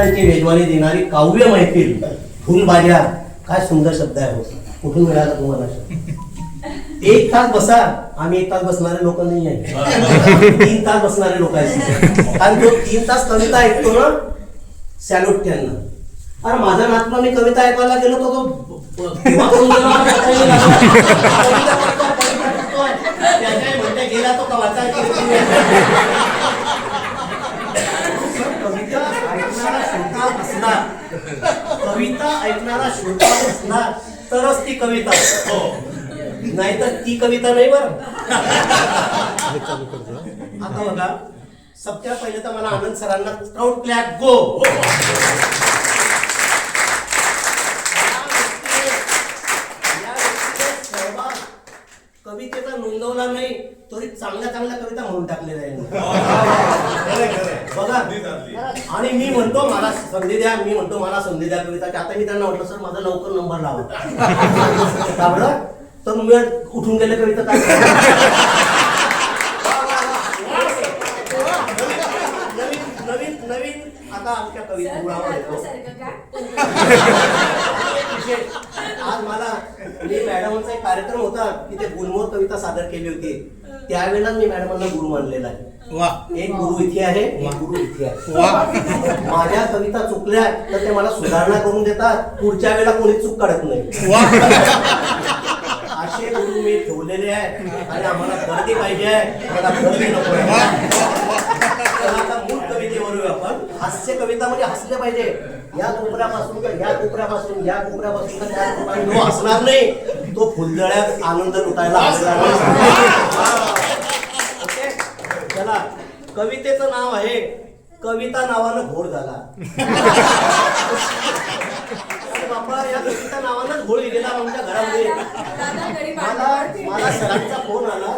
कवितांची मेजवानी देणारी काव्य मैफिल फुलबाज्या. काय सुंदर शब्द आहे हो. कुठून मिळाला तुम्हाला? 1 तास बसा. आम्ही 1 तास बसणारे लोक नाही आहे, 3 तास बसणारे लोक आहेत. कारण जो 3 तास कविता ऐकतो ना, सॅल्यूट त्यांना. अरे माझा नातला मी कविता ऐकायला गेलो तो तेव्हा करून गेला, म्हणते गेला तो कवाचा. कविता ऐकणारा श्रोता असणार तरच ती कविता, नाहीतर ती कविता नाही. बरं आता बघा, सगळ्यात पहिले तर मला आनंद सरांना क्राऊड क्लॅप गो. कवितेचा नोंदवला नाही तरी चांगल्या चांगल्या कविता म्हणून टाकलेल्या आहेत बघा. आणि मी म्हणतो मला संधी द्या, मी म्हणतो मला संधी द्या कविताची. आता मी त्यांना म्हटलं सर माझा लवकर नंबर लावा. का बरं? तर मी उठून गेले कविता काय. नवीन नवीन आता आमच्या कविता आज मला मी मॅडमांचा एक कार्यक्रम होता, तिथे गुलमोहर कविता सादर केली होती. त्यावेळेला मी मॅडमांना गुरु मानलेला आहे. एक गुरु इथे आहे, एक गुरु इथे आहे. माझ्या कविता चुकल्या तर ते मला सुधारणा करून देतात. पुढच्या वेळेला कोणी चूक काढत नाही. असे गुरु मी ठेवलेले आहे आणि आम्हाला गर्दी पाहिजे आहे, मला गर्दी नको आहे. आता मूळ कवितेवर आपण हास्य कविता म्हणजे हसले पाहिजे. या कोपऱ्यापासून तर या कोपऱ्यापासून, या कोपऱ्यापासून तर त्या कोपऱ्यापासून जो हसणार नाही तो फुलझड्यात आनंद लुटायला हसणार नाही. ओके, चला. कवितेचं नाव आहे कविता नावानं घोळ झाला. बाबा या कविता नावानंच घोळ गेला आमच्या घरामध्ये. मला सरांचा फोन आला,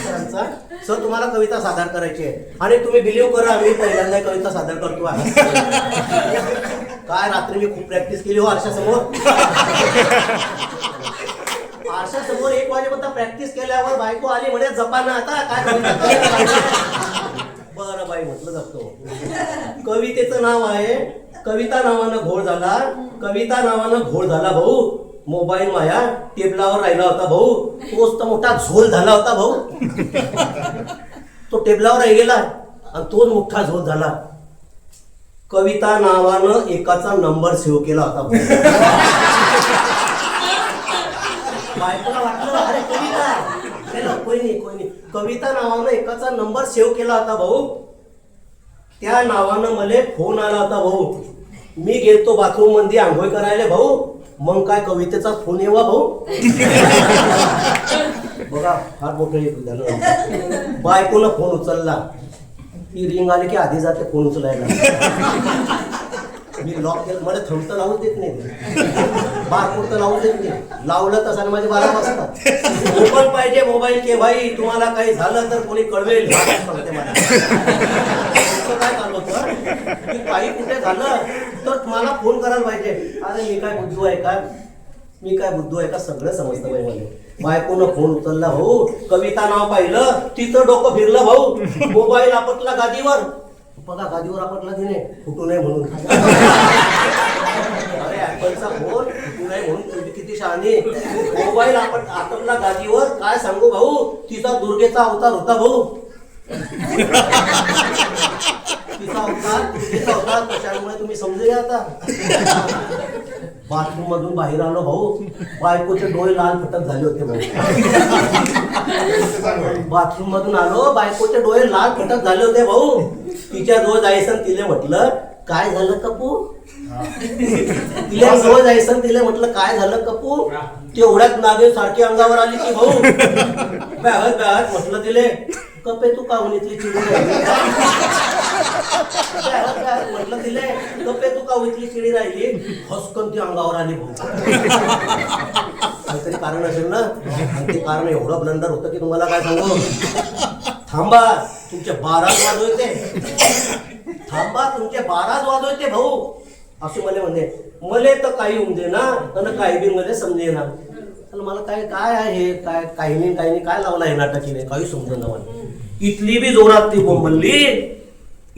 सरांचा, सर तुम्हाला कविता सादर करायची आहे आणि तुम्ही बिलीव्ह करा मी पहिल्यांदा कविता सादर करतो आहे. काय रात्री मी खूप प्रॅक्टिस केली हो आरशासमोर. आरशासमोर 1 वाजेपर्यंत प्रॅक्टिस केल्यावर बायको आली म्हणे जपाना आता काय कविता. बरं बाई म्हटलं जपतो. कवितेचं नाव आहे कविता नावानं घोळ झाला. कविता नावानं घोळ झाला भाऊ. मोबाईल माया टेबलावर राहिला होता भाऊ. तोच तर मोठा झोल झाला होता भाऊ. तो टेबलावर राही गेला आणि तोच मोठा झोल झाला. कविता नावानं एकाचा नंबर सेव्ह केला होता भाऊ. बायकोला वाटलं अरे कविता, कोई नाही. कविता नावानं एकाचा नंबर सेव्ह केला होता भाऊ. त्या नावानं मला फोन आला होता भाऊ. मी गेलतो बाथरूम मध्ये आंघोळ करायला भाऊ. मग काय कवितेचा फोन येवा भाऊ. बघा फार मोठं एक झालं. बायकोनं फोन उचलला. ती रिंग आली की आधी जाते फोन उचलायला. मी लॉक केलं. मला थंब तर लावून देत नाही, बारकोड तर लावून देत नाही. लावलं तसं माझे 12 वाजतात. ओपन पाहिजे मोबाईल के भाई. तुम्हाला काही झालं तर कोणी कळवेल सांगते मला. काय चालू होतं की काही कुठे झालं तर मला फोन करायला पाहिजे. अरे मी काय बुद्धू आहे का, मी काय बुद्धू आहे का, सगळं समजतं बाई मला. बायकोनं फोन उचलला भाऊ. कविता नाव पाहिलं, तिचं डोकं फिरलं भाऊ. मोबाईल आपटला गादीवर. बघा गादीवर आपटला तिने, फुटू नये म्हणून. अरे ऍपलचा फोन फुटू नये म्हणून तुम्ही किती शहाणे. मोबाईल आपटला गादीवर. काय सांगू भाऊ, तिचा दुर्गेचा अवतार होता भाऊ. तिचा अवतार कशामुळे तुम्ही समजू घ्या. आता बाथरूम मधून बाहेर आलो भाऊ. बायकोचे डोळे लाल फटक झाले होते भाऊ. बाथरूम मधून आलो, बायकोचे डोळे लाल फटक झाले होते भाऊ. तिच्या जवळ जायचं तिले म्हटलं काय झालं कपू. तिला जवळ जायचं तिले म्हटलं काय झालं कपू. तेवढ्यात नागे सारखी अंगावर आली की भाऊ. बॅहत म्हटलं तिले कपे तू कावणीतली चिडी राहिली. म्हटलं तिले कपे तू कावणीतली चिडी राहिली. हसकन ती अंगावर आली भाऊ. काहीतरी कारण असेल ना. आणि ते कारण एवढं ब्लंडर होतं की तुम्हाला काय सांगू. थांबा तुमचे 12 वाजवते. थांबा तुमचे 12 वाजवते भाऊ. असे मला म्हणते. मले तर काही होऊन दे ना आणि काही बी मध्ये समजे ना. मला काय काय आहे काय काही नाही काय लावला आहे नाटकीने काही समजून ना मला. इथली बी जोरात ती बोंबलली.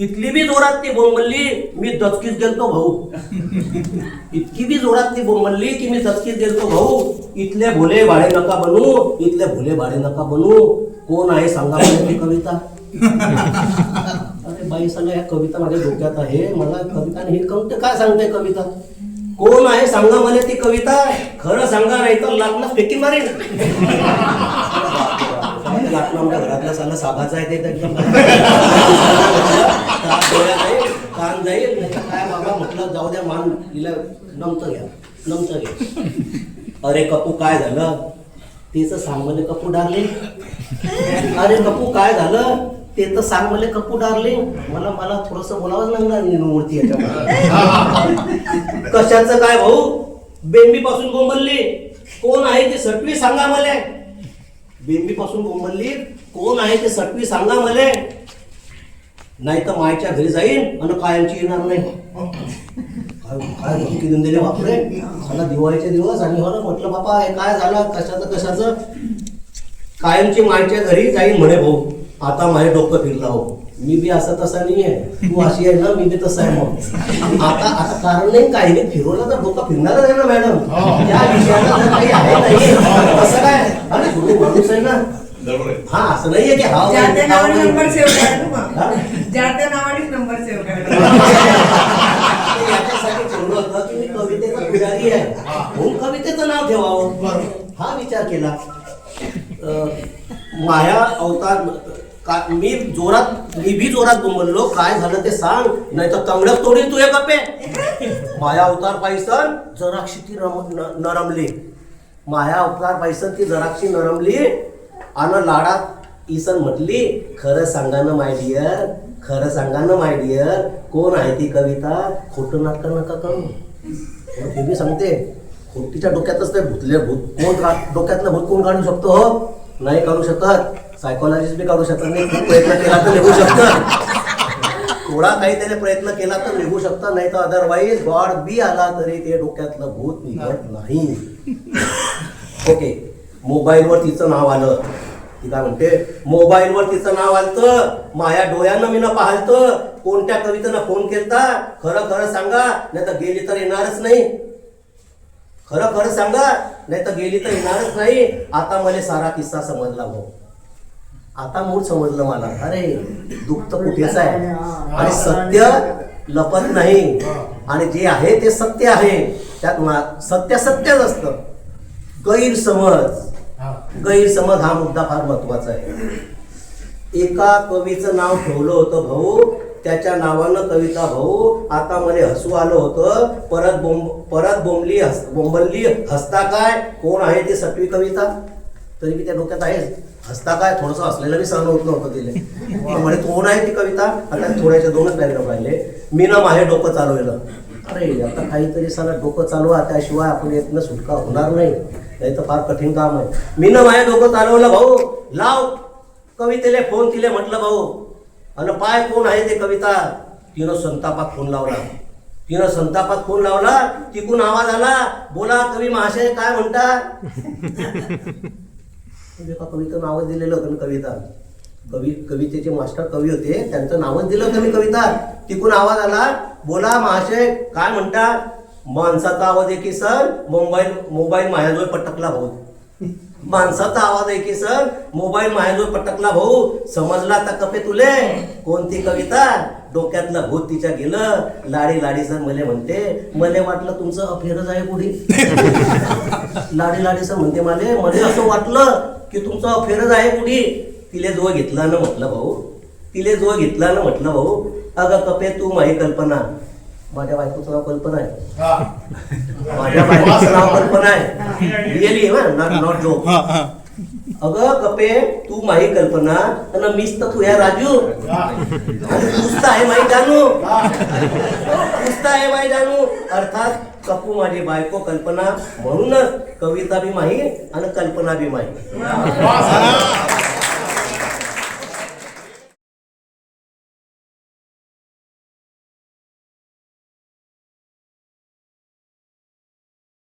इतकी बी जोरात ती बोंबलली मी दचकीत गेलतो भाऊ. इतकी बी जोरात ती बोंबलली की मी दचकीत गेलतो भाऊ. इथले भोले भाडे नका बनू, इथले भोले भाडे नका बनू. कोण आहे सांगा मला ती कविता. अरे बाई सांगा या कविता माझ्या डोक्यात आहे. मला कविता हे कोणते काय सांगते कविता. कोण आहे सांगा मला ती कविता. खरं सांगा नाही तर लाटणं फेकी मारेन. लाटणं आमच्या घरातला साला सागाचा आहे ते एकदम कान जाईल नाही तर काय बाबा म्हटलं जाऊ द्या मान तिला नमतं घ्या. अरे कपू काय झालं तेच सांग मला कपू डार्लिंग. अरे कपू काय झालं ते तर सांग मला कपू डार्लिंग. मला थोडस बोलावंच लागणार मूर्ती याच्यामध्ये. कशाचं काय भाऊ बेंबी पासून बोंबलली. कोण आहे ते सटवी सांगा मला. बेंबी पासून बोंबलली कोण आहे ते सटवी सांगा मला. नाही तर मायच्या घरी जाईन आणि कायमची येणार नाही. काय धमकी देऊन दिले बापरे. मला दिवाळीचे दिवस आणि हो ना म्हटलं बापा हे काय झालं कशाचं कायमची मायच्या घरी जाईन म्हणे भाऊ. आता माझे डोकं फिरला हो. मी बी असं तसा नाही आहे. तू अशी आहे ना मी बी तसं आहे. मग आता कारण नाही काही नाही फिरवलं तर डोकं फिरणारच आहे ना मॅडम. त्या विषयाला काही आहे नाही असं काय. अरे तुम्ही माणूस आहे ना. हा असं नाहीये की हा नंबर सेव्ह करा. नंबर सेव्ह करा. याच्यासाठी ठेवलं होतं की मी कवितेचा पुजारी आहे म्हणून कवितेचं नाव ठेवावं हा विचार केला. माया अवतार मी भी जोरात बोंबललो. काय झालं ते सांग नाही तर तंगडक तोडीन तू एक कपे. माया अवतार पायसन जराक्षी ती नरमली. माया अवतार पायसन ती जराक्षी नरमली आणि लाडात ईसन म्हटली खरं सांगा ना माय डिअर. खरं सांगा ना माय डिअर. कोण आहे ती कविता. खोटं नाटक नका करू. हे मी सांगते खोटीच्या डोक्यातच ते भूत कोण डोक्यातलं भूत कोण काढू शकतो हो. नाही काढू शकत. सायकोलॉजिस्ट बी काढू शकत नाही. खूप प्रयत्न केला तर निघू शकतं. थोडा काही त्याने प्रयत्न केला तर निघू शकतं. नाही तर अदरवाईज गॉड बी आला तरी ते डोक्यातलं भूत निघत नाही. ओके मोबाईलवर तिचं नाव आलं. ती काय म्हणते मोबाईलवर तिचं नाव आलतं. माया डोळ्यानं मी न पाहलतं. कोणत्या कवितेनं फोन केलता. खरं सांगा नाही तर गेली तर येणारच नाही. खरं सांगा नाही तर गेली तर येणारच नाही. आता मला सारा किस्सा समजला भाऊ. आता मूळ समजलं मला. अरे दुःख तर कुठेच आहे आणि सत्य लपत नाही. आणि जे आहे ते सत्य आहे. त्यात सत्यच असतं. गैरसमज हा मुद्दा फार महत्वाचा आहे. एका कवीचं नाव ठेवलं होतं भाऊ. त्याच्या नावानं कविता भाऊ. आता मला हसू आलं होतं. परत बोंबलली हसता काय. कोण आहे ती सटवी कविता. तरी मी त्या डोक्यात आहेच. हसता काय थोडस हसलेलं बी सहन होत नव्हतं तिले. म्हणजे कोण आहे ती कविता. आता थोड्याचे 2च पॅरेग्राफ राहिले. मी ना माझे डोकं चालवलं. अरे आता काहीतरी साला डोकं चालवा त्याशिवाय आपण येतनं सुटका होणार नाही. नाही तर फार कठीण काम आहे. मी ना माझे डोकं चालवलं भाऊ. लाव कवितेले फोन तिले म्हटलं भाऊ. आणि पाय कोण आहे ते कविता. तिनं संतापात फोन लावला. तिकून आवाज आला बोला कवी महाशय काय म्हणता. एका कवितेचं नावच दिलेलं होतं कविता. कवितेचे मास्टर कवी होते त्यांचं नावच दिलं होतं मी कविता. तिकून आवाज आला बोला महाशय काय म्हणता. माणसाचा आवाज आहे की सर मोबाईल माझ्याजवळ पटकला भाऊ. माणसाचा आवाज आहे की सर मोबाईल माझ्याजवळ पटकला भाऊ. समजला आता कपे तुले कोणती कविता. डोक्यातलं भूत तिच्या गेलं. लाडी सर मले म्हणते. मले वाटलं तुमचं अफेरच आहे पुढे. लाडी सर म्हणते मला असं वाटलं की तुमचं अफेरच आहे पुढे. तिले जवळ घेतला ना म्हटलं भाऊ. अगं कपे तू माझी कल्पना. माझ्या बायकोचं नाव कल्पना आहे. माझ्या बायकोचं नाव कल्पना आहे. Really not joke. अगं कपे तू माझी कल्पना आणि मीच तर तुझ्या राजू. पुसता आहे माई जानू. अर्थात कपू माझी बायको कल्पना. म्हणूनच कविता बी माही आणि कल्पना बी माही.